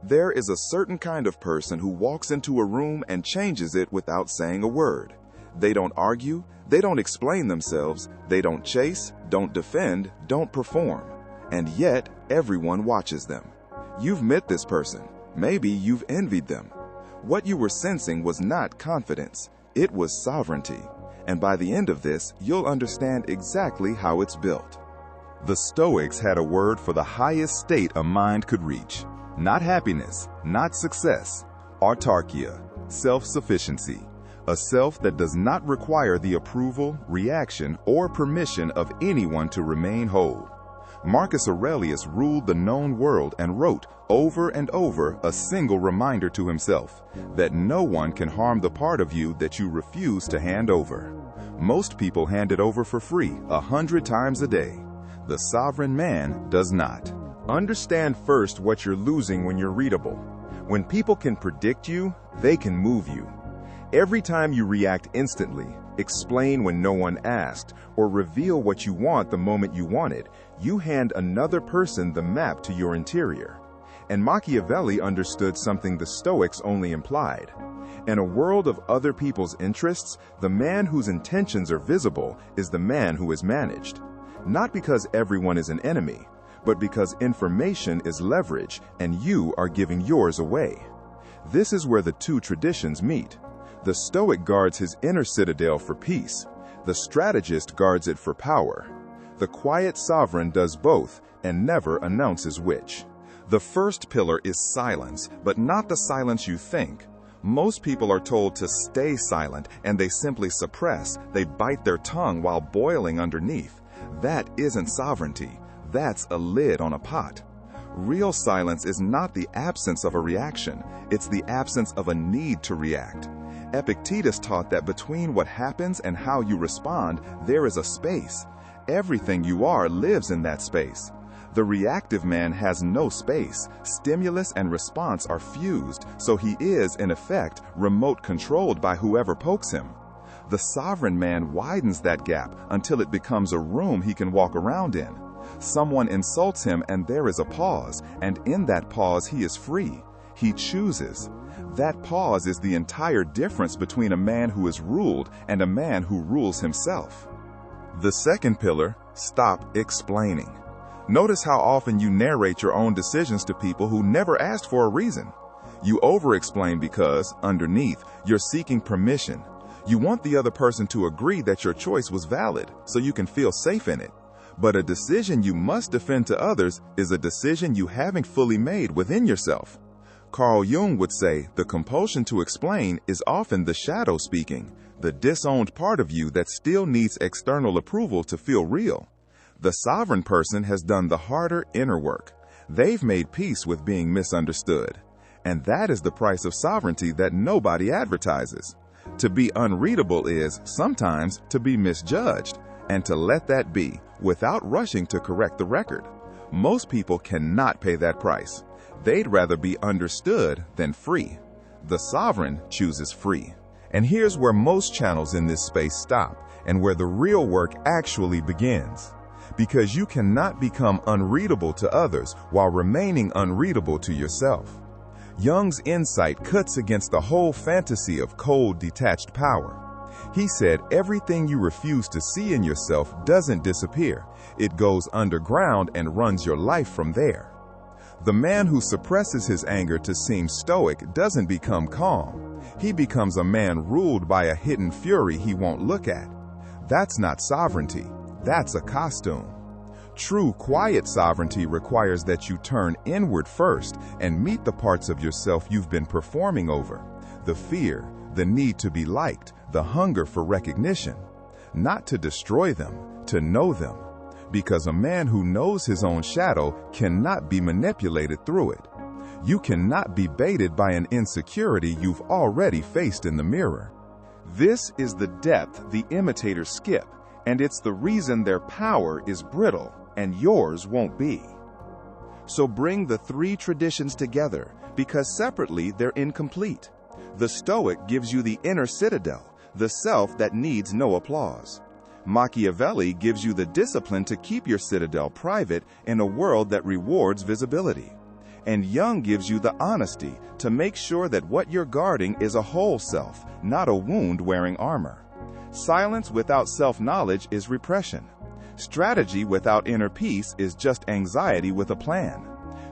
There is a certain kind of person who walks into a room and changes it without saying a word. They don't argue, they don't explain themselves, they don't chase, don't defend, don't perform. And yet, everyone watches them. You've met this person. Maybe you've envied them. What you were sensing was not confidence, it was sovereignty. And by the end of this, you'll understand exactly how it's built. The Stoics had a word for the highest state a mind could reach. Not happiness, not success. Autarkeia, self-sufficiency. A self that does not require the approval, reaction, or permission of anyone to remain whole. Marcus Aurelius ruled the known world and wrote over and over a single reminder to himself that no one can harm the part of you that you refuse to hand over. Most people hand it over for free 100 times a day. The sovereign man does not. Understand first what you're losing when you're readable. When people can predict you, they can move you. Every time you react instantly, explain when no one asked, or reveal what you want the moment you want it, you hand another person the map to your interior. And Machiavelli understood something the Stoics only implied. In a world of other people's interests, the man whose intentions are visible is the man who is managed. Not because everyone is an enemy, but because information is leverage and you are giving yours away. This is where the two traditions meet. The Stoic guards his inner citadel for peace. The strategist guards it for power. The quiet sovereign does both and never announces which. The first pillar is silence, but not the silence you think. Most people are told to stay silent, and they simply suppress. They bite their tongue while boiling underneath. That isn't sovereignty. That's a lid on a pot. Real silence is not the absence of a reaction. It's the absence of a need to react. Epictetus taught that between what happens and how you respond, there is a space. Everything you are lives in that space. The reactive man has no space. Stimulus and response are fused, so he is, in effect, remote controlled by whoever pokes him. The sovereign man widens that gap until it becomes a room he can walk around in. Someone insults him and there is a pause, and in that pause he is free. He chooses. That pause is the entire difference between a man who is ruled and a man who rules himself. The second pillar, stop explaining. Notice how often you narrate your own decisions to people who never asked for a reason. You over-explain because, underneath, you're seeking permission. You want the other person to agree that your choice was valid, so you can feel safe in it. But a decision you must defend to others is a decision you haven't fully made within yourself. Carl Jung would say the compulsion to explain is often the shadow speaking, the disowned part of you that still needs external approval to feel real. The sovereign person has done the harder inner work. They've made peace with being misunderstood. And that is the price of sovereignty that nobody advertises. To be unreadable is, sometimes, to be misjudged, and to let that be, without rushing to correct the record. Most people cannot pay that price. They'd rather be understood than free. The sovereign chooses free. And here's where most channels in this space stop, and where the real work actually begins. Because you cannot become unreadable to others while remaining unreadable to yourself. Jung's insight cuts against the whole fantasy of cold, detached power. He said everything you refuse to see in yourself doesn't disappear. It goes underground and runs your life from there. The man who suppresses his anger to seem stoic doesn't become calm. He becomes a man ruled by a hidden fury he won't look at. That's not sovereignty. That's a costume. True, quiet sovereignty requires that you turn inward first and meet the parts of yourself you've been performing over. The fear, the need to be liked, the hunger for recognition. Not to destroy them, to know them. Because a man who knows his own shadow cannot be manipulated through it. You cannot be baited by an insecurity you've already faced in the mirror. This is the depth the imitators skip, and it's the reason their power is brittle and yours won't be. So bring the three traditions together, because separately they're incomplete. The Stoic gives you the inner citadel, the self that needs no applause. Machiavelli gives you the discipline to keep your citadel private in a world that rewards visibility. And Jung gives you the honesty to make sure that what you're guarding is a whole self, not a wound wearing armor. Silence without self-knowledge is repression. Strategy without inner peace is just anxiety with a plan.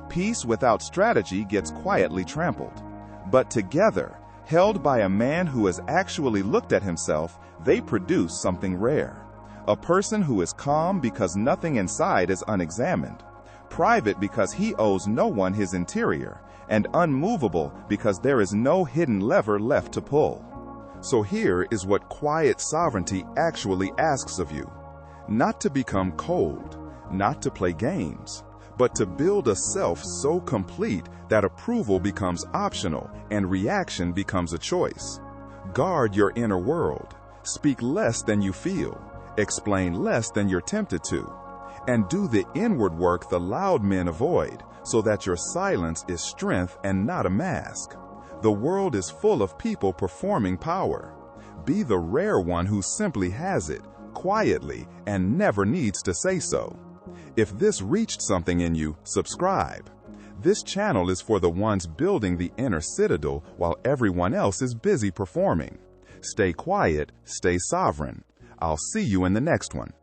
Peace without strategy gets quietly trampled. But together, held by a man who has actually looked at himself, they produce something rare. A person who is calm because nothing inside is unexamined, private because he owes no one his interior, and unmovable because there is no hidden lever left to pull. So here is what quiet sovereignty actually asks of you. Not to become cold, not to play games, but to build a self so complete that approval becomes optional and reaction becomes a choice. Guard your inner world. Speak less than you feel. Explain less than you're tempted to. And do the inward work the loud men avoid, so that your silence is strength and not a mask. The world is full of people performing power. Be the rare one who simply has it, quietly, and never needs to say so. If this reached something in you, subscribe. This channel is for the ones building the inner citadel while everyone else is busy performing. Stay quiet, stay sovereign. I'll see you in the next one.